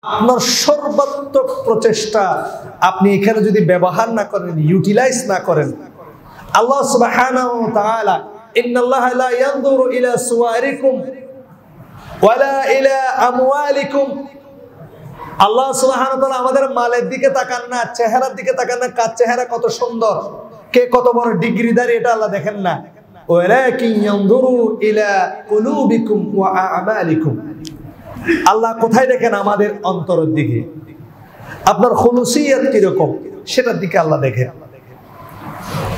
আপনার সর্বাত্মক প্রচেষ্টা আপনি এখানে যদি ব্যবহার না করেন, ইউটিলাইজ না করেন, আল্লাহ সুবহানাহু ওয়া তাআলা ইন্নাল্লাহা লা ইয়ানজুরু ইলা সুওয়ারিকুম ওয়ালা ইলা আমওয়ালিকুম, আল্লাহ সুবহানাহু ওয়া তাআলা আমাদের মালের দিকে তাকান না, চেহারার দিকে তাকান না, কার চেহারা কত সুন্দর, কে কত বড় ডিগ্রিদার, এটা আল্লাহ দেখেন না। ওয়ালাকিন ইয়ানজুরু ইলা কুলুবিকুম ওয়া আমালিকুম, আল্লাহ কোথায় দেখেন? আমাদের অন্তরের দিকে। আপনার খুলুসিয়াত কিরকম সেটার দিকে আল্লাহ দেখেন।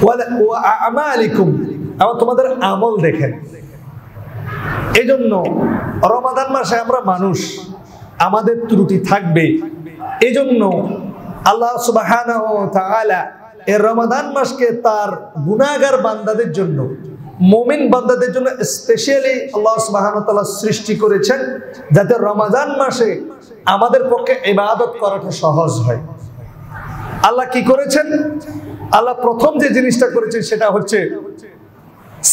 ওয়া আমালিকুম, আবার তোমাদের আমল দেখেন। এই জন্য রমাদান মাসে আমরা মানুষ, আমাদের ত্রুটি থাকবে। এই জন্য আল্লাহ সুবহানাহু ওয়া তাআলা এই রমাদান মাসকে তার গুনাহগার বান্দাদের জন্য, মুমিন বান্দাদের জন্য স্পেশালি আল্লাহ সুবহানাহু ওয়া তাআলা সৃষ্টি করেছেন, যাতে রমাদান মাসে আমাদের পক্ষে ইবাদত করাটা সহজ হয়। আল্লাহ কি করেছেন? আল্লাহ প্রথম যে জিনিসটা করেছেন সেটা হচ্ছে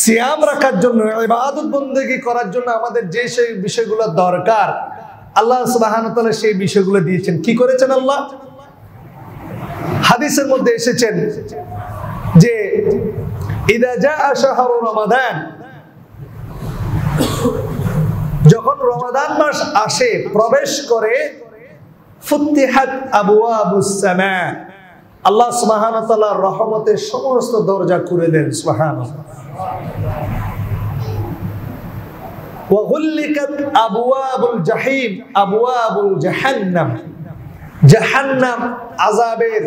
সিয়াম রাখার জন্য, ইবাদত বন্দেগী করার জন্য আমাদের যে সেই বিষয়গুলো দরকার, আল্লাহ সুবহানাহু ওয়া তাআলা সেই বিষয়গুলো দিয়েছেন। কি করেছেন আল্লাহ? হাদিসের মধ্যে এসেছেন যে ইদা জাআ শাহরু রমাদান, যখন রমাদান মাস আসে, প্রবেশ করে, ফুতিহাত আবওয়াবুস সামা, আল্লাহ সুবহানাহু ওয়া তাআলা রহমতের সমস্ত দরজা খুলে দেন। সুবহানাল্লাহ। ওয়া গুল্লিকাত আবওয়াবুল জাহিম, আবওয়াবুল জাহান্নাম, জাহান্নাম আযাবের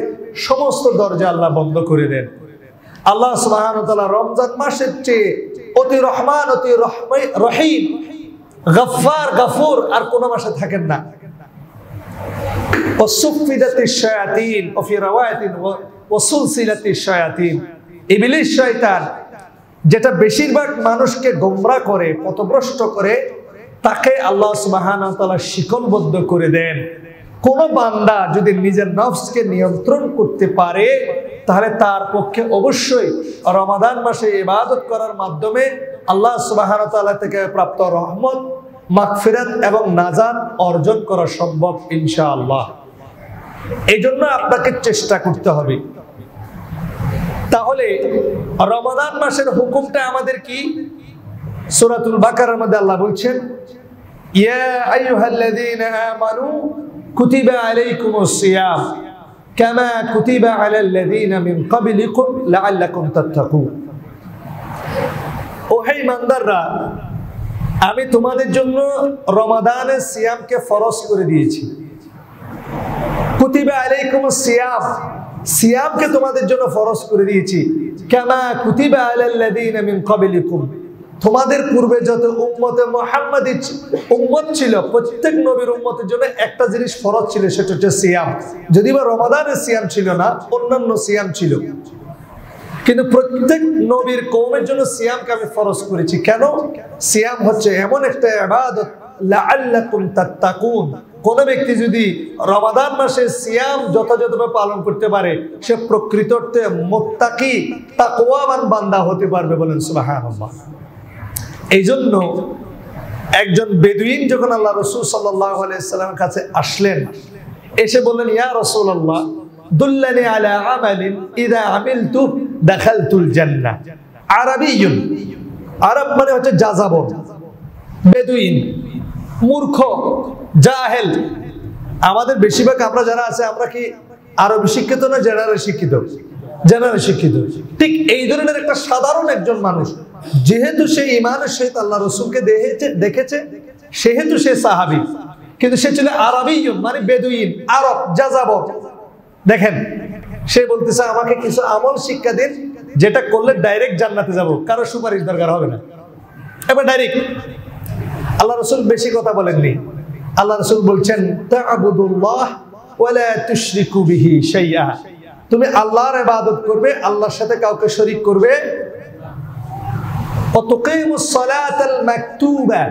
সমস্ত দরজা আল্লাহ বন্ধ করে দেন। আল্লাহ সুবহানাহু ওয়া তাআলা রমজান মাসের চেয়ে অতি রহমান, অতি রহিম, গফফার, গফুর আর কোন মাসে থাকেন না। ওয়াসুফিদাতিশ শায়াতিন ওয়া ফি রাওয়ায়াতিন ওয়াসুলসিলাতিশ শায়াতিন, ইবলিস শয়তান যেটা বেশিরভাগ মানুষকে গোমরাহ করে, পথভ্রষ্ট করে, তাকে আল্লাহ সুবহানাহু ওয়া তাআলা শিকলবদ্ধ করে দেন। কোন বান্দা যদি নিজের নফসকে নিয়ন্ত্রণ করতে পারে, তাহলে তার পক্ষে অবশ্যই রমাদান মাসে ইবাদত করার মাধ্যমে আল্লাহ সুবহানাহু ওয়া তাআলা থেকে প্রাপ্ত রহমত, মাগফিরাত এবং নাজাত অর্জন করা সম্ভব ইনশাআল্লাহ। এই জন্য আপনাকে চেষ্টা করতে হবে। তাহলে রমাদান মাসের হুকুমটা আমাদের কি? সূরাতুল বাকারার মধ্যে আল্লাহ বলছেন, ইয়া আইয়ুহাল্লাযীনা আমানু কুতিবা আলাইকুমুস সিয়াম কামা কুতিবা আলাল্লাযীনা মিন ক্বাবলিকুম লাআল্লাকুম তাত্তাকুন। ও হে ইমানদাররা, আমি তোমাদের জন্য রমাদানের সিয়ামকে ফরজ করে দিয়েছি। কুতিবা আলাইকুমুস সিয়াম, সিয়ামকে তোমাদের জন্য ফরজ করে দিয়েছি। কামা কুতিবা আলাল্লাযীনা মিন ক্বাবলিকুম, তোমাদের পূর্বে যত উম্মতে মুহাম্মাদী উম্মত ছিল, প্রত্যেক নবীর উম্মতের জন্য একটা জিনিস ফরজ ছিল, সেটা হচ্ছে সিয়াম। যদিও বা রমাদানের সিয়াম ছিল না, অন্যান্য সিয়াম ছিল, কিন্তু প্রত্যেক নবীর কওমের জন্য সিয়ামকে আমি ফরজ করেছি। কেন? সিয়াম হচ্ছে এমন একটা ইবাদত, লাআল্লাকুম তাত্তাকুন। কোন ব্যক্তি যদি রমাদান মাসে সিয়াম যথাযথভাবে পালন করতে পারে, সে প্রকৃত অর্থে মুত্তাকি, তাকওয়াবান বান্দা হতে পারবে। বলেন সুবহানাল্লাহ। এই জন্য একজন বেদুইন যখন আল্লাহ রাসূল সাল্লাল্লাহু আলাইহি সাল্লামের কাছে আসলেন, এসে বললেন, ইয়া রাসূলুল্লাহ দুল্লানি আলা আমালিন ইযা আমিলতু দাখালতুল জান্নাহ। আরবিয়ুন, আরব মানে হচ্ছে যাযাবর, বেদুইন, মূর্খ, জাহেল। আমাদের বেশিরভাগ আমরা যারা আছে, আমরা কি আরবি শিক্ষিত না জেনারেল শিক্ষিত? জেনারেল শিক্ষিত। ঠিক এই ধরনের একটা সাধারণ একজন মানুষ, যেহেতু সে ঈমানের সহিত আল্লাহ রাসূলকে দেখেছে, সেহেতু সে সাহাবী, কিন্তু সে ছিল আরবিয়ুন মানে বেদুইন, আরব, যাযাবর। দেখেন, সে বলতেছে আমাকে কিছু আমল শিক্ষা দিন, যেটা করলে ডাইরেক্ট জান্নাতে যাব, কারো সুপারিশ দরকার হবে না, এবার ডাইরেক্ট। আল্লাহ রাসূল বেশি কথা বলেননি। আল্লাহ রাসূল বলছেন, তা'বুদুল্লাহ ওয়া লা তুশরিকু বিহি শাইআ, তুমি আল্লাহর ইবাদত করবে, আল্লাহর সাথে কাউকে শরীক করবে। ওয়া তুকিমুস সালাতাল মাকতুবা,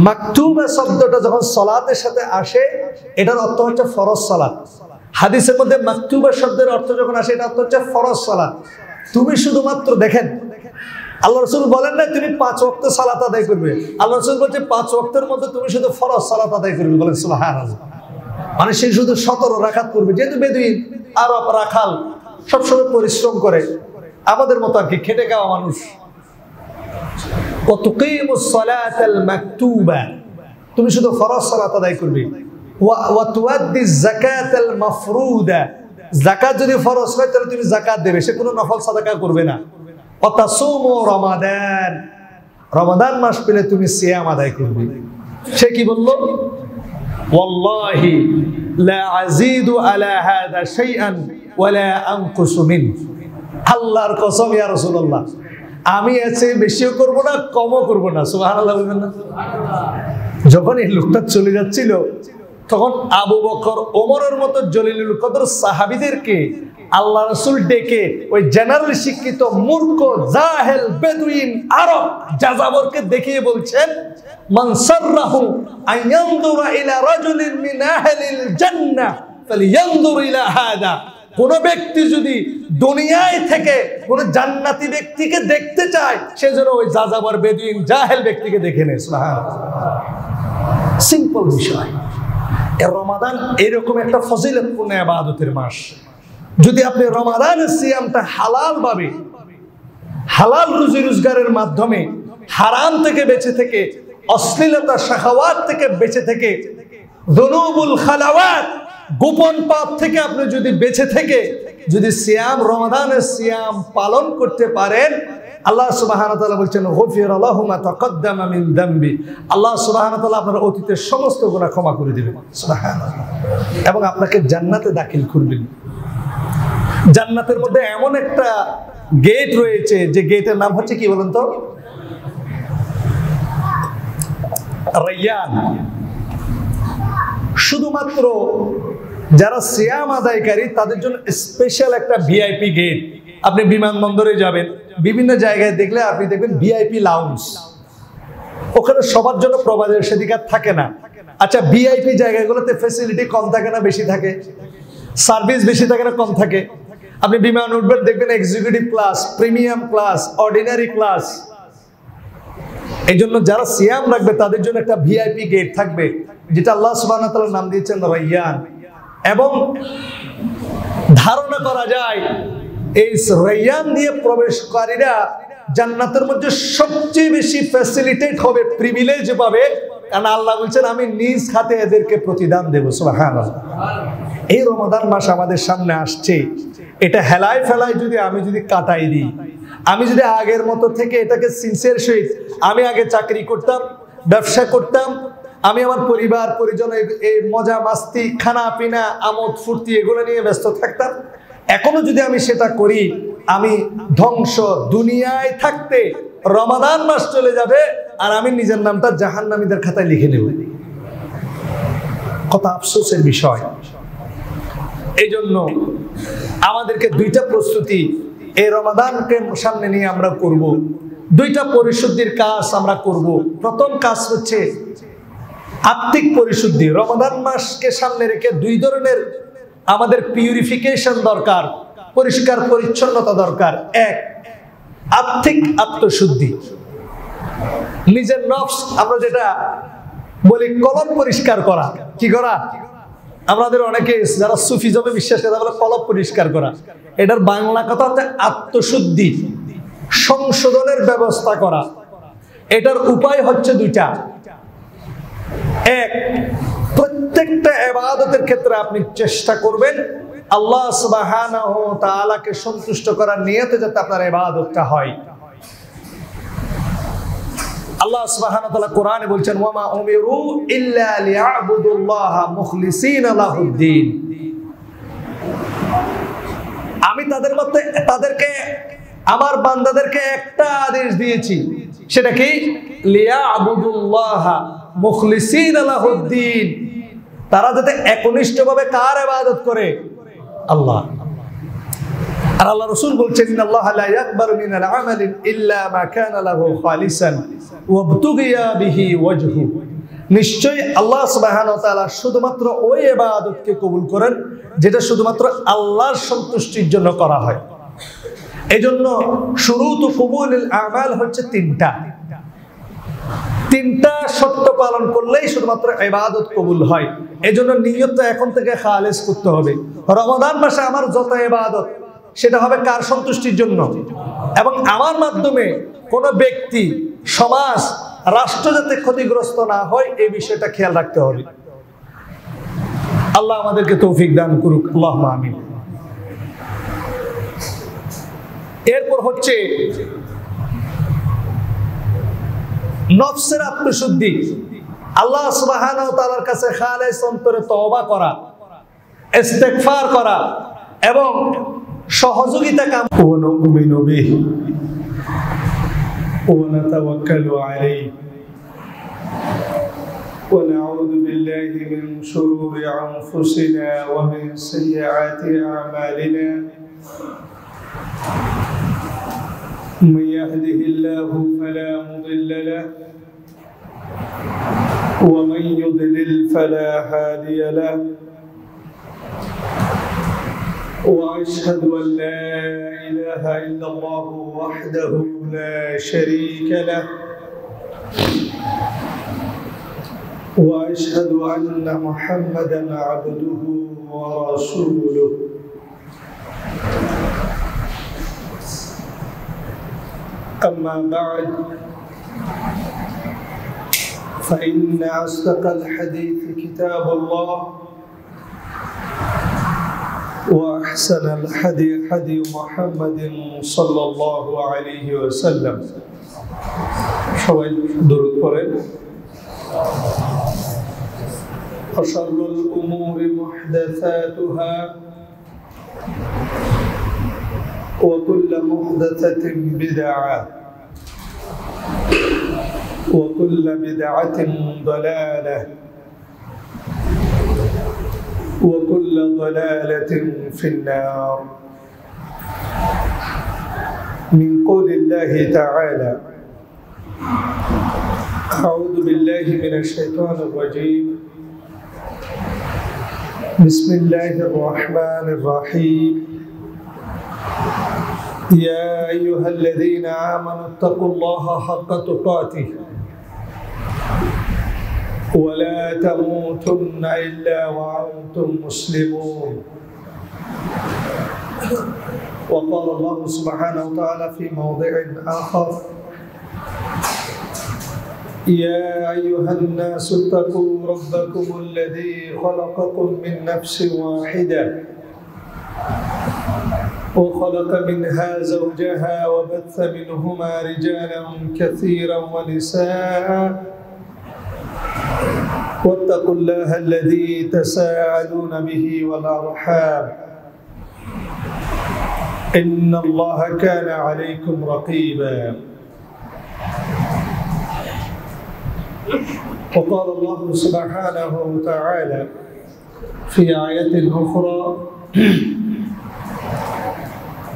মাকতুবা শব্দটা যখন সালাতের সাথে আসে, এটার অর্থ হচ্ছে ফরজ সালাত। হাদিসের মধ্যে মাকতুবা শব্দের অর্থ যখন আসে, এটা অর্থ হচ্ছে ফরজ সালাত। তুমি শুধুমাত্র দেখেন, আল্লাহ রাসূল বলেন না তুমি 5 ওয়াক্ত সালাত আদায় করবে, আল্লাহ রাসূল বলছে 5 ওয়াক্তের মধ্যে তুমি শুধু ফরজ সালাত আদায় করবে। বলেন সুবহানাল্লাহ। মানে সে শুধু 17 রাকাত করবে। যেহেতু বেদুইন আরব রাখাল সবসময় পরিশ্রম করে, আমাদের মতো আর কি খেটে খাওয়া মানুষ। ওয়াতুকিমুস সালাতাল মাকতুবা, তুমি শুধু ফরজ সালাত আদায় করবে। ওয়া তুআদ্দিজ যাকাতাল মাফরুদা, যাকাত যদি ফরজ হয় তাহলে তুমি যাকাত দেবে, সে কোনো নফল সাদাকা করবে না। ওয়া তাসুমু রমাদান, রমাদান মাস পেলে তুমি সিয়াম আদায় করবে। সে কি বলল? ওয়াল্লাহি লা আযীদু আলা হাযা শাইআন ওয়া লা আনকুসু মিন। আল্লাহর কসম ইয়া রাসূলুল্লাহ, আমি এসে বেশিও করব না কমও করব না। সুবহানাল্লাহ বলবেন না? যখন এই লোকটা চলে যাচ্ছিল তখন আবু বকর ওমরের মতো জলিলুল কদর সাহাবীদেরকে আল্লাহ রাসূল ডেকে ওই জেনারেল শিক্ষিত মূর্খ জাহেল বেদুইন আরব যাযাবরকে দেখিয়ে বলছেন, মান সাররাহু আন ইয়ানজুরা ইলা রাজুলিন মিন আহলিল জান্নাহ ফালিয়ানজুর ইলা হাদা। কোন ব্যক্তি যদি দুনিয়ায় থেকে কোন জান্নাতি ব্যক্তিকে দেখতে চায়, সেজন্য ওই যাযাবর বেদুইন জাহেল ব্যক্তিকে দেখে নেয়। সুবহানাল্লাহ। সিম্পল বিষয়। রমাদান এরকম একটা ফজিলতপূর্ণ ইবাদতের মাস। যদি আপনি রমাদানের সিয়ামটা হালাল ভাবে, হালাল রুজি রোজগারের মাধ্যমে, হারাম থেকে বেঁচে থেকে, অশ্লীলতা শাহওয়াত থেকে বেঁচে থেকে, যুনুবুল খালাওয়াত গোপন পাপ থেকে আপনি যদি বেঁচে থেকে যদি সিয়াম, রমাদানের সিয়াম পালন করতে পারেন, আল্লাহ সুবহানাহু ওয়া তাআলা বলছেন গফিরা লাহু মা তাকাদ্দামা মিন যামবি, আল্লাহ সুবহানাহু ওয়া তাআলা আপনার অতীতের সমস্ত গুনাহ ক্ষমা করে দিবেন। সুবহানাল্লাহ। এবং আপনাকে জান্নাতে দাখিল করবেন। জান্নাতের মধ্যে এমন একটা গেট রয়েছে যে গেটের নাম হচ্ছে কি বলেন তো? রায়্যান। শুধুমাত্র যারা সিয়াম আদায়কারী তাদের জন্য স্পেশাল একটা ভিআইপি গেট। আপনি বিমানবন্দরে যাবেন, বিভিন্ন জায়গায় দেখলে আপনি দেখবেন ভিআইপি লাউঞ্জ। ওখানে সবার জন্য প্রবেশাধিকার থাকে না। আচ্ছা, ভিআইপি জায়গাগুলোতে ফ্যাসিলিটি কম থাকে না বেশি থাকে? সার্ভিস বেশি থাকে না কম থাকে? আপনি বিমান উঠবেন দেখবেন executive class, premium class, ordinary class. এই জন্য যারা সিয়াম রাখবে তাদের জন্য একটা ভিআইপি গেট থাকবে, যেটা আল্লাহ সুবহানাহু ওয়া তাআলা নাম দিয়েছেন রায়্যান। এবং ধারণা করা যায় এই রায়্যান দিয়ে প্রবেশকারীরা জান্নাতের মধ্যে সবচেয়ে বেশি ফ্যাসিলিটেট হবে, প্রিভিলেজ পাবে, কারণ আল্লাহ বলছেন আমি নিজ হাতে এদেরকে প্রতিদান দেব। সুবহানাল্লাহ। এই রমাদান মাস আমাদের সামনে আসছে, এটা হেলায় ফেলায় যদি আমি কাটাই দিই, আমি যদি আগের মতো থেকে এটাকে সিনসিয়ার সহিত, আমি আগে চাকরি করতাম, ব্যবসা করতাম, আমি আমার পরিবার পরিজন এই মজা মাস্তি খানা পিনা আমোদ ফুর্তি এগুলো নিয়ে ব্যস্ত থাকতাম, এখনো যদি আমি সেটা করি, আমি ধ্বংস। দুনিয়ায় থাকতে রমাদান মাস চলে যাবে আর আমি নিজের নামটা জাহান্নামীদের খাতায় লিখে নেব। কত আফসোসের বিষয়। এই জন্য আমাদেরকে দুইটা প্রস্তুতি এই রমাদানকে সামনে নিয়ে আমরা করব। দুইটা পরিশুদ্ধির কাজ আমরা করব। প্রথম কাজ হচ্ছে আত্মিক পরিশুদ্ধি। রমাদান মাসকে সামনে রেখে দুই ধরনের আমাদের পিউরিফিকেশন দরকার, পরিষ্কার পরিচ্ছন্নতা দরকার। এক, আত্মিক আত্মশুদ্ধি, নিজের নফস, আমরা যেটা বলি কলব পরিষ্কার করা। কি করা? আমাদের অনেকে যারা সুফিজমে বিশ্বাস করে তারা বলে কলব পরিষ্কার করা। এটার বাংলা কথা হচ্ছে আত্মশুদ্ধি, সংশোধনের ব্যবস্থা করা। এটার উপায় হচ্ছে দুইটা। এক, প্রত্যেকটা ইবাদতের ক্ষেত্রে আপনি চেষ্টা করবেন আল্লাহ সুবহানাহু ওয়া তাআলাকে সন্তুষ্ট করার নিয়তে যাতে আপনার ইবাদতটা হয়। আল্লাহ সুবহানাহু ওয়া তাআলা কোরআনে বলছেন ওয়া মা উমিরু ইল্লা লিয়াবুদুল্লাহা মুখলিসিনা লাহুদ্দিন। আমি তাদেরকে আমার বান্দাদেরকে একটা আদেশ দিয়েছি, সেটা কি? লিয়াবুদুল্লাহা মুখলিসিনা লাহুদ্দিন। তারা যাতে একনিষ্ঠভাবে কার ইবাদত করে? আল্লাহ। আর আল্লাহ রাসূল বলছেন ইন্নাল্লাহা লা ইয়াকবালু মিনাল আমালি ইল্লা মা কানা লাহু খালিসান ওয়াবতুগিয়া বিহি ওয়াজহু। নিশ্চয়ই আল্লাহ সুবহানাহু ওয়া তাআলা শুধুমাত্র ওই ইবাদতকে কবুল করেন যেটা শুধুমাত্র আল্লাহর সন্তুষ্টির জন্য করা হয়। এজন্য শুরুতু কবুলুল আমাল হচ্ছে তিনটা শর্ত পালন করলেই শুধুমাত্র ইবাদত কবুল হয়। এজন্য নিয়তটা এখন থেকে খালেস করতে হবে। রমাদান মাসে আমার যত ইবাদত সেটা হবে কার সন্তুষ্টির জন্য, এবং আমার মাধ্যমে কোনো ব্যক্তি, সমাজ, রাষ্ট্র যাতে ক্ষতিগ্রস্ত না হয় এই বিষয়টা খেয়াল রাখতে হবে। আল্লাহ আমাদেরকে তৌফিক দান করুক, আল্লাহুম্মা আমিন। এরপর হচ্ছে নফসের আত্মশুদ্ধি, আল্লাহ সুবহানাহু ওয়া তাআলার কাছে খালেস অন্তরে তওবা করা, ইস্তেগফার করা এবং সহযোগিতা কামনা। ওয়া নুমিনু বিহি ওয়া নাতাওয়াক্কালু আলাইহি ওয়া নাউযু বিল্লাহি মিন শুরুরি আনফুসিনা ওয়া মিন সাইয়্যাতি আ'মালিনা। من يهده الله فلا مضل له ومن يضلل فلا هادي له وأشهد أن لا إله إلا الله وحده لا شريك له وأشهد أن محمدا عبده ورسوله. أما بعد فإن أصدق الحديث كتاب الله وأحسن الحدي حدي محمد صلى الله عليه وسلم. সবাই দরুদ পড়েন। وشر الأمور محدثاتها وكل محدثة بدعة وكل بدعة ضلالة وكل ضلالة في النار. من قول الله تعالى: أعوذ بالله من الشيطان الرجيم. بسم الله الرحمن الرحيم. يا أيها الذين آمنوا اتقوا الله حق تقاته ولا تموتن إلا وأنتم مسلمون. وقال الله سبحانه وتعالى في موضع آخر: يا أيها الناس اتقوا ربكم الذي خلقكم من نفس واحدة وخلق منها زوجها وبث منهما رجالا كثيرا ونساء واتقوا الله الذي تساءلون به والأرحام إن الله كان عليكم رقيبا. وقال الله سبحانه وتعالى في آية أخرى: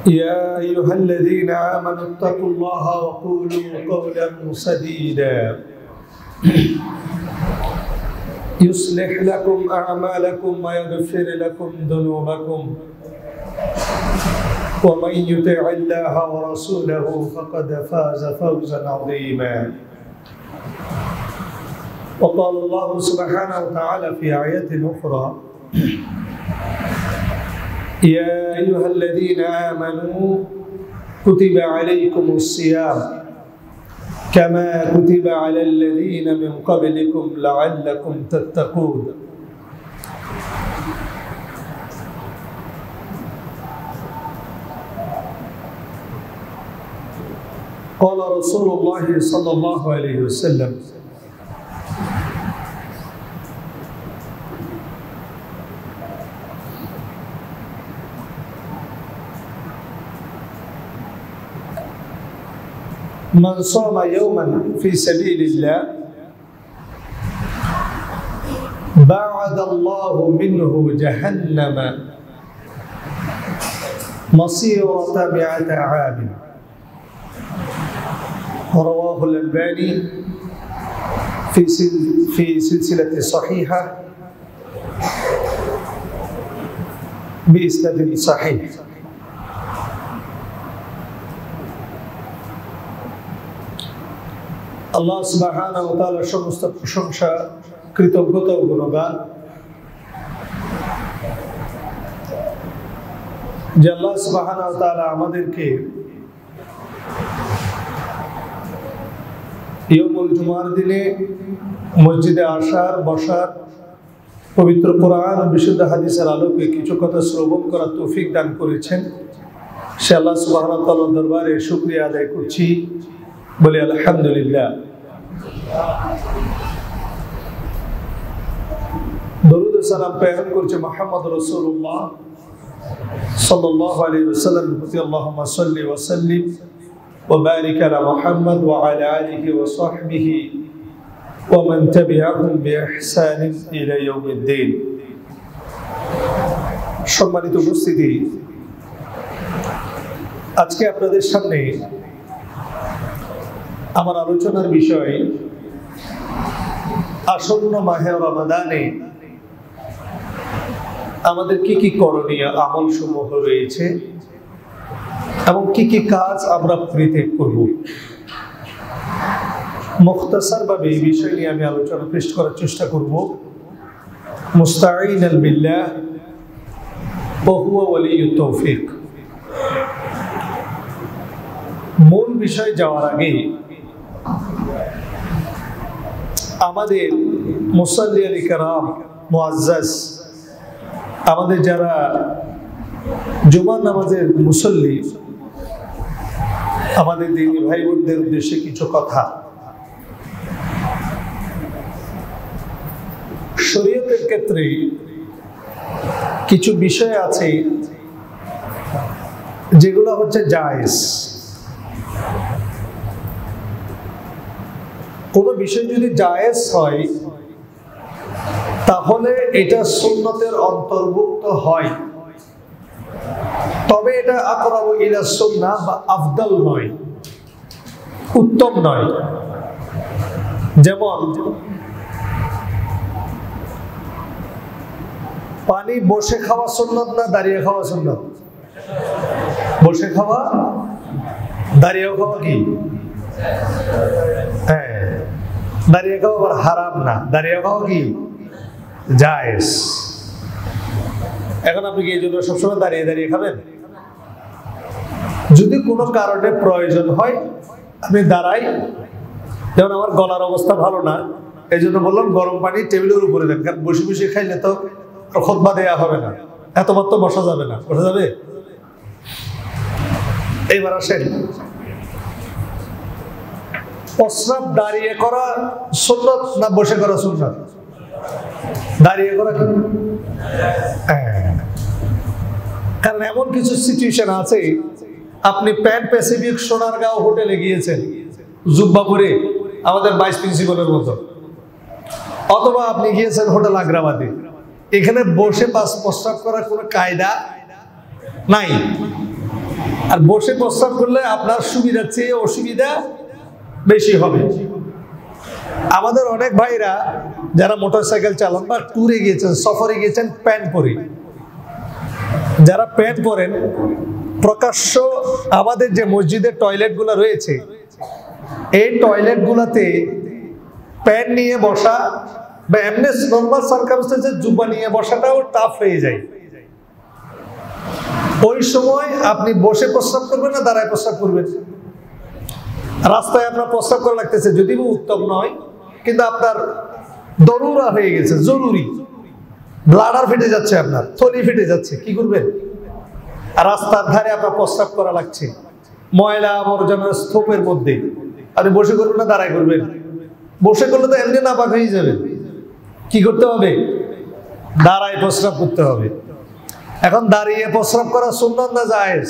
يا أيها الذين آمنوا اتقوا الله وقولوا قولا سديدا يصلح لكم أعمالكم ويغفر لكم ذنوبكم ومن يطع الله ورسوله فقد فاز فوزا عظيما. وقال الله سبحانه وتعالى في آية أخرى: يا أيها الذين آمنوا كتب عليكم الصيام كما كتب على الذين من قبلكم لعلكم تتقون. قال رسول الله صلى الله عليه وسلم: من صام يوما في سبيل الله بعد الله منه جهنم مصيرة 100 عام. رواه الألباني في سلسلة صحيحة بإسناد صحيح. আল্লাহ সুবহানাহু ওয়া তাআলার সমস্ত প্রশংসা, কৃতজ্ঞতা ও গুণগান যে আল্লাহ সুবহানাহু ওয়া তাআলা আমাদেরকে ইয়াউমুল জুমার দিনে মসজিদে আসার, বসার, পবিত্র কোরআন ও বিশুদ্ধ হাদিসের আলোকে কিছু কথা শ্রবণ করার তৌফিক দান করেছেন। সে আল্লাহ সুবহানাহু ওয়া তাআলার দরবারে শুকরিয়া আদায় করছি, বলি আলহামদুলিল্লাহ। দরুদ ও সালাম প্রেরণ করছে মুহাম্মদ রাসূলুল্লাহ সাল্লাল্লাহু আলাইহি ওয়াসাল্লাম প্রতি। আল্লাহুম্মা সাল্লি ওয়া সাল্লিম ওয়া বারিক আলা মুহাম্মদ ওয়া আলা আলিহি ওয়া সাহবিহি ওয়া মান তাবিআহুম বিইহসানিন ইলা ইয়াউমিদ্দিন। সম্মানিত উপস্থিতি, আজকে আপনাদের সামনে আমার আলোচনার বিষয় আসন্ন মাহে রমাদানে আমাদের কি কি করণীয় আমল সমূহ রয়েছে এবং কি কি কাজ আমরা পরিত্যাগ করব। মুখতাসার ভাবে এই বিষয় নিয়ে আমি আলোচনা পেশ করার চেষ্টা করব, মুস্তাঈনান বিল্লাহ ওয়া হুয়া ওয়ালিয়ুত তৌফিক। মূল বিষয় যাওয়ার আগে আমাদের মুসাল্লিয়ান কিরাম মুআজ্জাজ, আমাদের যারা জুমার নামাজের মুসল্লি, আমাদের দিনী ভাই বোনদের উদ্দেশ্যে কিছু কথা। শরীয়তের ক্ষেত্রে কিছু বিষয় আছে যেগুলো হচ্ছে জায়েজ। কোনো বিষয় যদি জায়েজ হয় তাহলে এটা সুন্নতের অন্তর্ভুক্ত হয়, তবে এটা আকরাবু ইলা সুন্নাহ বা আফদাল নয়, উত্তম নয়। যেমন পানি বসে খাওয়া সুন্নত না দাঁড়িয়ে খাওয়া সুন্নত? বসে খাওয়া, দাঁড়িয়ে খাওয়া কি? হ্যাঁ, দাঁড়িয়ে খাওয়া আবার হারাম না, দাঁড়িয়ে খাওয়া কি? জায়েজ। এখন আপনি কি এই জন্য সবসময় দাঁড়িয়ে দাঁড়িয়ে খাবেন? যদি কোনো কারণে প্রয়োজন হয় আপনি দাঁড়াই, যেমন আমার গলার অবস্থা ভালো না, এই জন্য বললাম গরম পানি টেবিলের উপরে দেন, কারণ বসে বসে খাইলে তো খুতবা দেয়া হবে না, এতবার তো বসা যাবে না। বসা যাবে? এইবার আসেন, প্রস্রাব দাঁড়িয়ে করা সুন্নাত না বসে করা সুন্নাত? দাঁড়িয়ে করা কি? কারণ এমন কিছু সিচুয়েশন আছে, আপনি প্যান প্যাসিফিক সোনারগাঁও হোটেলে গিয়েছেন জুব্বা পরে, আমাদের ভাইস প্রিন্সিপালের মতো, অথবা আপনি গিয়েছেন হোটেল আগ্রাবাদে, এখানে বসে প্রস্রাব করার কোনো কায়দা নাই। আর বসে প্রস্রাব করলে আপনার সুবিধার চেয়ে অসুবিধা বেশি হবে। আমাদের অনেক ভাইরা যারা মোটরসাইকেল চালান বা ট্যুরে গিয়েছেন, সফরে গিয়েছেন প্যান্ট পরে, যারা প্যান্ট পরেন প্রকাশ্য আমাদের যে মসজিদের টয়লেটগুলো রয়েছে, এই টয়লেটগুলোতে প্যান্ট নিয়ে বসা বা এমনি নরমাল সার্কামস্টেন্সে জুব্বা নিয়ে বসাটাও টাফ হয়ে যায়। ওই সময় আপনি বসে প্রস্রাব করবেন না দাঁড়ায় প্রস্রাব করবেন? রাস্তায় আপনার প্রস্রাব করা লাগতেছে, যদিও উত্তম নয়, কিন্তু আপনার দরুরা হয়ে গেছে, জরুরি, ব্লাডার ফেটে যাচ্ছে, আপনার থলি ফেটে যাচ্ছে, কি করবেন? রাস্তার ধারে আপনার প্রস্রাব করা লাগছে, ময়লা আবর্জনার স্তূপের মধ্যে, আপনি বসে করবেন না দাঁড়ায় করবেন? বসে করলে তো এমনি নাপাক হয়ে যাবে, কি করতে হবে? দাঁড়ায় প্রস্রাব করতে হবে। এখন দাঁড়িয়ে প্রস্রাব করা সুন্নাত না জায়েজ?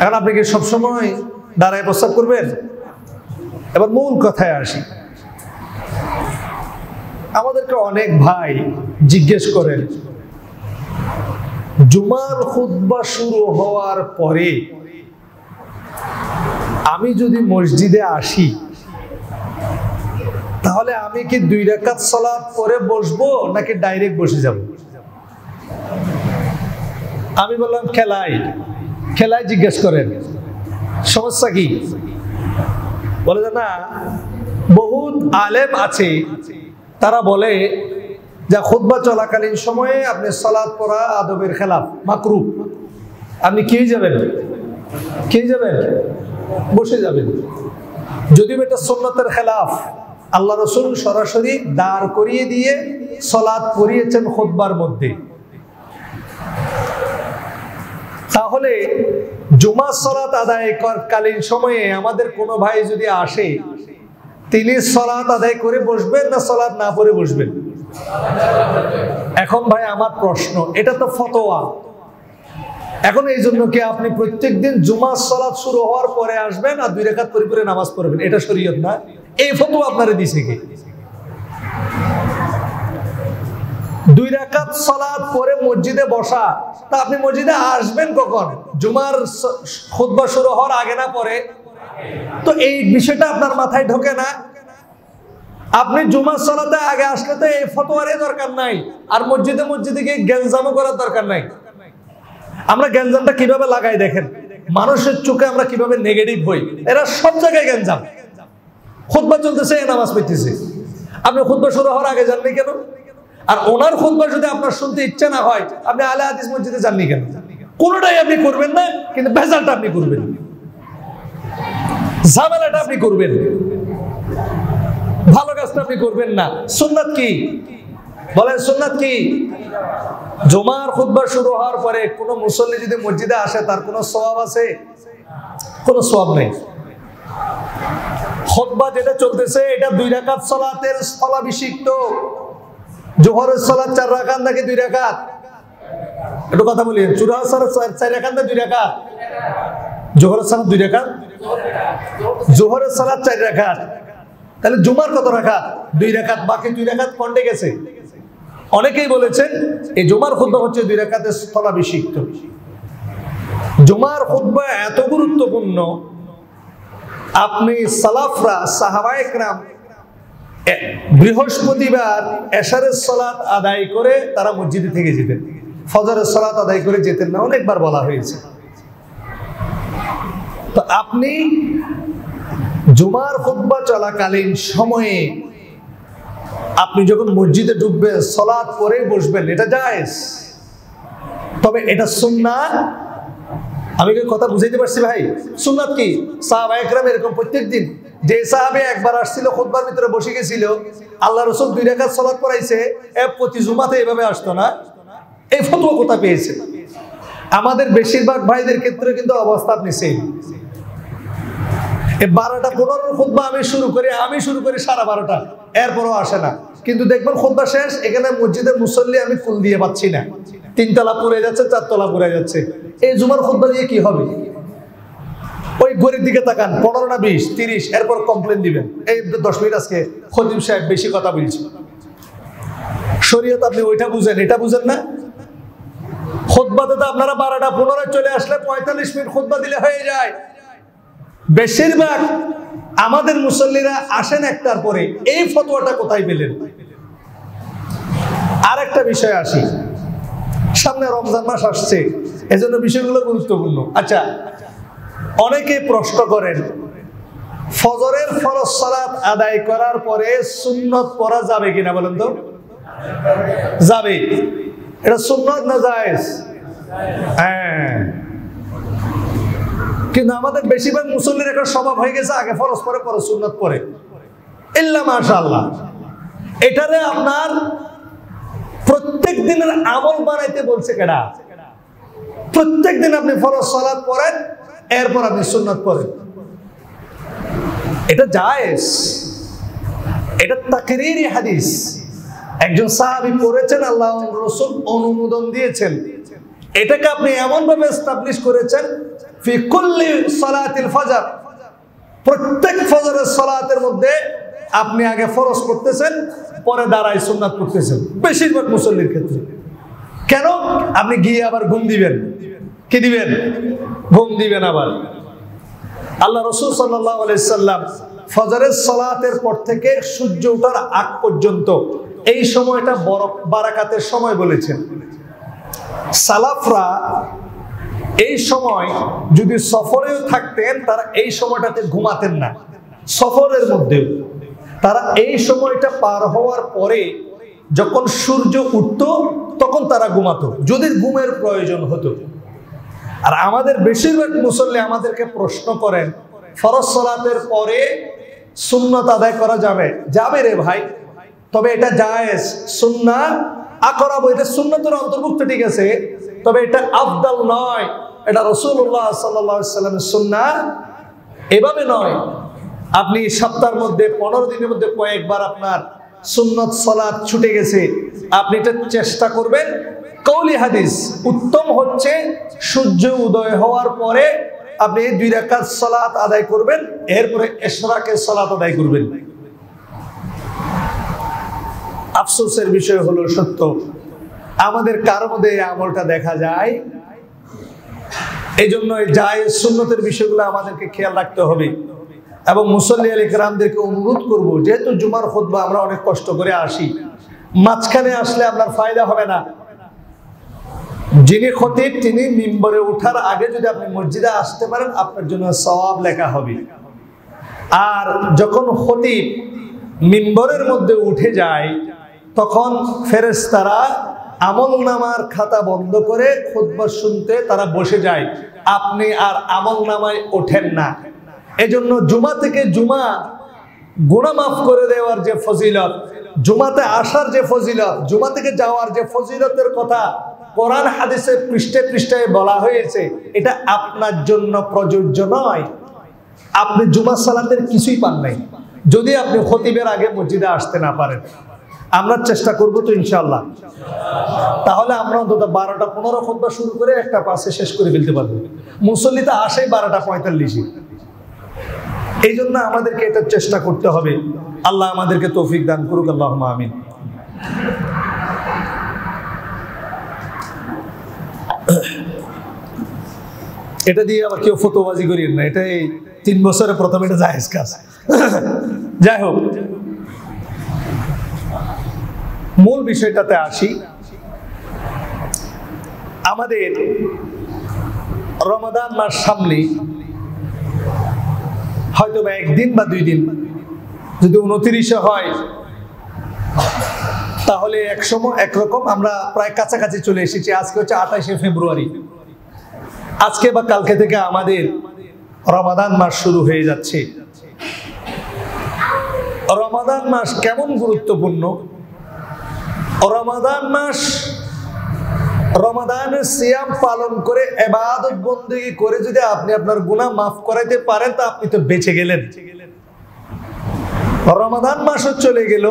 এখন আপনি কি সবসময় দাঁড়ায় প্রস্রাব করবেন? এবার মূল কথায় আসি। আমাদেরকে অনেক ভাই জিজ্ঞেস করেন, জুমার খুতবা শুরু হওয়ার পরে আমি যদি মসজিদে আসি তাহলে আমি কি 2 রাকাত সালাত পরে বসবো নাকি ডাইরেক্ট বসে যাব? আমি বললাম খেলায় জিজ্ঞেস করেন, সমস্যা কি? বলে যে না, বহুত আলেম আছে তারা বলে যে খুতবা চলাকালীন সময়ে আপনি সালাত পড়া আদবের খেলাফ, মাকরুহ। আপনি কি যাবেন, বসে যাবেন। যদিও এটা সুন্নতের খেলাফ, আল্লাহ রাসূল সরাসরি দাঁড় করিয়ে দিয়ে সালাত পড়িয়েছেন খুতবার মধ্যে। তাহলে জুমার সালাত আদায়কালীন সময়ে আমাদের কোনো ভাই যদি আসে, তিনি সালাত আদায় করে বসবেন না সালাত না পড়ে বসবেন? এখন ভাই আমার প্রশ্ন, এটা তো ফতোয়া। এখন এই জন্য কি আপনি প্রত্যেকদিন জুমার সালাত শুরু হওয়ার পরে আসবেন আর 2 রাকাত পরে পরে নামাজ পড়বেন? এটা শরীয়ত না। এই ফতোয়া আপনারা দিছে কি? 2 রাকাত সালাত পরে মসজিদে বসা, তা আপনি মসজিদে আসবেন কখন? জুমার খুতবা শুরু হওয়ার আগে না পরে? তো এই বিষয়টা আপনার মাথায় ঢোকে না। আপনি জুমার সালাতে আগে আসলে তো এই ফতোয়ারই দরকার নাই, আর মসজিদে গিয়ে গ্যাঞ্জামও করার দরকার নাই। আমরা গ্যাঞ্জামটা কিভাবে লাগাই দেখেন, মানুষের চোখে আমরা কিভাবে নেগেটিভ হই। এরা সব জায়গায় গ্যাঞ্জাম। খুতবা চলতেছে, নামাজ পড়তেছে, আপনি খুতবা শুরু হওয়ার আগে যাননি কেন? আর ওনার খুতবা যদি আপনার শুনতে ইচ্ছা না হয়, আপনি আলে হাদিস মসজিদে যাননি কেন? কোনোটাই আপনি করবেন না, কিন্তু ভেজালটা আপনি করবেন, ঝামেলাটা আপনি করবেন, ভালো কাজটা আপনি করবেন না। সুন্নাত কি বলেন? সুন্নাত কি? জুমার খুতবা শুরু হওয়ার পরে কোন মুসল্লি যদি মসজিদে আসে, তার কোনো সওয়াব আছে? কোনো সওয়াব নেই। খুতবা যেটা চলতেছে এটা 2 রাকাত সালাতের স্থলাভিষিক্ত। জোহরের সালাত 4 রাকাত নাকি 2 রাকাত? একটু কথা বলি। জোহরের সালাত 4 রাকাত না 2 রাকাত? জোহরের সালাত 2 রাকাত, জোহরের সালাত 4 রাকাত। তাহলে জুমার কত রাকাত? 2 রাকাত। বাকি 2 রাকাত কন্ডে গেছে। অনেকেই বলেছেন এই জুমার খুতবা হচ্ছে 2 রাকাতের স্থলাভিষিক্ত। জুমার খুতবা এত গুরুত্বপূর্ণ, আপনি সালাফরা সাহাবায়ে কেরাম বৃহস্পতিবার এশারের সালাত আদায় করে তারা মসজিদে থেকে যেতেন, ফজরের সালাত আদায় করে যেতেন না, অনেকবার বলা হয়েছে। তো আপনি জুমার খুতবা চলাকালীন সময়ে আপনি যখন মসজিদে ঢুকবেন, সালাত পরে বসবেন, এটা জায়েজ। তবে এটা সুন্নাত। আমি কি কথা বুঝাইতে পারছি ভাই? সুন্নাত কি? সাহাবায়ে কেরাম এরকম প্রত্যেকদিন, যে সাহাবী একবার আসছিল খুতবার ভিতরে বসে গেছিল, আল্লাহ রাসূল 2 রাকাত সালাত পড়াইছে, প্রতি জুমাতে এভাবে আসতো না। এই ফতোয়া কোথা পেয়েছে? আমাদের বেশিরভাগ ভাইদের ক্ষেত্রে কিন্তু অবস্থা আপনি সেম। 12টা 15 খুতবা আমি শুরু করি 12:30, এরপরও আসে না। কিন্তু দেখবেন খুতবা শেষ, এখানে মসজিদের মুসল্লি আমি ফুল দিয়ে পাচ্ছি না, 3 তলা পুড়ে যাচ্ছে, 4 তলা পুড়ে যাচ্ছে। এই জুমার খুতবা দিয়ে কি হবে? ওই ঘড়ির দিকে তাকান, 15 না 20, 30, এরপর কমপ্লেন দিবেন এই 10 মিনিট আজকে খতিব সাহেব বেশি কথা বলছে। শরীয়ত আপনি ওইটা বুঝেন, এটা বুঝেন না। খুতবাতে তো আপনারা 12টা 15 চলে আসলে 45 মিনিট খুতবা দিলে হয়ে যায়। বেশিরভাগ আমাদের মুসল্লিরা আসেন 1টার পরে। এই ফতোয়াটা কোথায় পেলেন? আর একটা বিষয় আসি, সামনে রমজান মাস আসছে, এজন্য বিষয়গুলো গুরুত্বপূর্ণ। আচ্ছা, অনেকে প্রশ্ন করেন ফজরের ফরজ সালাত আদায় করার পরে সুন্নত পড়া যাবে কিনা? বলেন তো। যাবে। এটা সুন্নত না জায়েজ? হ্যাঁ। কিন্তু আমাদের বেশিরভাগ মুসল্লির একটা স্বভাব হয়ে গেছে, আগে ফরজ পরে পরে সুন্নত পড়ে। ইল্লা মাশাআল্লাহ, এটারে আপনার প্রত্যেক দিনের আমল বানাইতে বলছে কেডা? প্রত্যেক দিন আপনি ফরজ সালাত পড়েন, এরপর আপনি সুন্নত পড়েন, এটা জায়েজ। এটা তাকরীরি হাদিস। একজন সাহাবী পড়েছেন, আল্লাহ রাসূল অনুমোদন দিয়েছেন। এটাকে আপনি এমন ভাবে এস্টাবলিশ করেছেন, ফি কুল্লি সালাতিল ফজর, প্রত্যেক ফজরের সালাতের মধ্যে আপনি আগে ফরজ পড়তেছেন, পরে দাঁড়ায় সুন্নাত পড়তেছেন, বেশিরভাগ মুসল্লির ক্ষেত্রে। কেন? আপনি গিয়ে আবার ঘুম দিবেন। কি দিবেন? ঘুম দিবেন আবার। আল্লাহ রাসূল সাল্লাল্লাহু আলাইহি সাল্লাম ফজরের সালাতের পর থেকে সূর্য ওঠার আগ পর্যন্ত এই সময়টা বারাকাতের সময় বলেছেন। সালাফরা এই সময় যদি সফরেও থাকতেন, তারা এই সময়টাতে ঘুমাতেন না। সফরের মধ্যেও তারা এই সময়টা পার হওয়ার পরে যখন সূর্য উঠতো তখন তারা ঘুমাতো, যদি ঘুমের প্রয়োজন হতো। আর আমাদের বেশিরভাগ মুসল্লি আমাদেরকে প্রশ্ন করেন, ফরজ সালাতের পরে সুন্নত আদায় করা যাবে? যাবে রে ভাই, তবে এটা জায়েজ, সুন্নাহ আকরাব, এটা সুন্নতের অন্তর্ভুক্ত, ঠিক আছে, তবে এটা আফদাল নয়, এটা রাসূলুল্লাহ সাল্লাল্লাহু আলাইহি ওয়াসাল্লামের সুন্নাহ এভাবে নয়। আপনি সপ্তাহের মধ্যে 15 দিনের মধ্যে কয়েকবার আপনার সুন্নত সালাত ছুটে গেছে, আপনি এটা চেষ্টা করবেন। কওলি হাদিস উত্তম হচ্ছে সূর্য উদয় হওয়ার পরে আপনি 2 রাকাত সালাত আদায় করবেন, এরপরে ইশরাকের সালাত আদায় করবেন। আফসোসের বিষয় হলো সত্য, আমাদের কারো মধ্যে এই আমলটা দেখা যায়। এই জন্য জায়েজ সুন্নতের বিষয়গুলো আমাদেরকে খেয়াল রাখতে হবে। এবং মুসল্লি ইকরামদেরকে অনুরোধ করব, যেহেতু জুমার খুতবা আমরা অনেক কষ্ট করে আসি, মাঝখানে আসলে আপনার ফায়দা হবে না। যিনি খতিব তিনি মিম্বরে ওঠার আগে যদি আপনি মসজিদে আসতে পারেন, আপনার জন্য সওয়াব লেখা হবে। আর যখন খতিব মিম্বরের মধ্যে উঠে যায়, তখন ফেরেশতারা আমলনামার খাতা বন্ধ করে খুতবা শুনতে তারা বসে যায়, আপনি আর আমলনামায় ওঠেন না। এজন্য জুমা থেকে জুমা গুনাহ মাফ করে দেওয়ার যে ফজিলত, জুমাতে আসার যে ফজিলত, জুমা থেকে যাওয়ার যে ফজিলতের কথা কোরআন হাদিসের পৃষ্ঠে পৃষ্ঠায় বলা হয়েছে, এটা আপনার জন্য প্রযোজ্য নয়। আপনি জুমা সালাতের কিছুই পান নাই যদি আপনি খতিবের আগে মসজিদে আসতে না পারেন। আমরা চেষ্টা করব তো ইনশাআল্লাহ। তাহলে আমরা অন্তত 12টা 15 খুতবা শুরু করে 1টা 5-এ শেষ করে ফেলতে পারবো। মুসল্লি তো আসেই 12টা 45-এ। এই জন্য আমাদেরকে এটা চেষ্টা করতে হবে। আল্লাহ আমাদেরকে তৌফিক দান করুক, আল্লাহুম্মা আমিন। এটা দিয়ে আবার কেউ ফতোয়াবাজি করিয়েন না, এটা এই 3 বছরে প্রথম এটা জায়েজ কাজ। যাই হোক, মূল বিষয়টাতে আসি। আমাদের রমাদান মাস সামনে, হয়তো বা 1 দিন বা 2 দিন, যদি 29-এ হয় তাহলে একরকম আমরা প্রায় কাছাকাছি চলে এসেছি। আজকে হচ্ছে 28শে ফেব্রুয়ারি, আজকে বা কালকে থেকে আমাদের রমাদান মাস শুরু হয়ে যাচ্ছে। রমাদান মাস কেমন গুরুত্বপূর্ণ! রমাদান মাস, রমাদানের সিয়াম পালন করে ইবাদত বন্দেগী করে যদি আপনি আপনার গুনাহ মাফ করাইতে পারেন, তা আপনি তো বেঁচে গেলেন। রমাদান মাসও চলে গেল,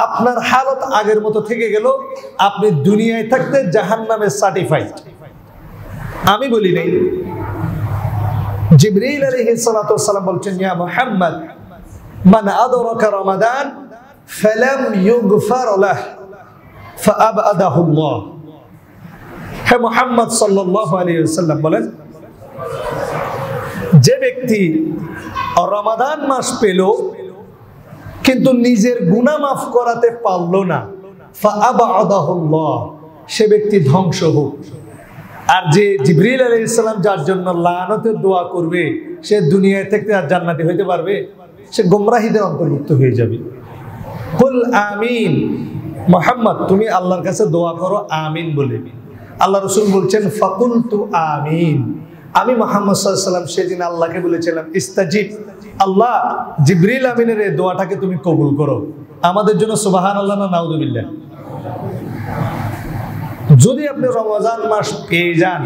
আপনার হালত আগের মতো থেকে গেল, আপনি দুনিয়ায় থাকতে জাহান্নামের সার্টিফাইড। আমি বলি নাই, জিবরিল আলাইহিস সালাতু ওয়াস সালাম বলছেন, ইয়া মুহাম্মদ মান আদরাকা রমাদান ফালাম ইউগফার লাহু ফাআবআদাহু আল্লাহ। হে মুহাম্মদ সাল্লাল্লাহু আলাইহি ওয়াসাল্লাম বলেন, যে ব্যক্তি রমাদান মাস পেল কিন্তু নিজের গুনাহ মাফ করাতে পারল না, ফাআবআদাহু আল্লাহ, সে ব্যক্তি ধ্বংস হোক। আর যে জিবরিল আলাইহিস সালাম যার জন্য লানতের দোয়া করবে, সে দুনিয়ায় থেকে আর জান্নাতি হইতে পারবে? সে গোমরাহীদের অন্তর্ভুক্ত হয়ে যাবে। কুল আমিন, মুহাম্মদ তুমি আল্লাহর কাছে দোয়া করো আমিন বলে। আল্লাহ রাসূল বলছেন, ফাকুলতু আমিন, আমি মুহাম্মদ সাল্লাল্লাহু আলাইহি ওয়াসাল্লাম সেদিন আল্লাহকে বলেছিলাম, ইস্তাজিব, আল্লাহ জিবরিল আমিনের এই দোয়াটাকে তুমি কবুল করো। আমাদের জন্য সুবহানাল্লাহ না নাউযুবিল্লাহ। যদি আপনি রমজান মাস পেয়ে যান,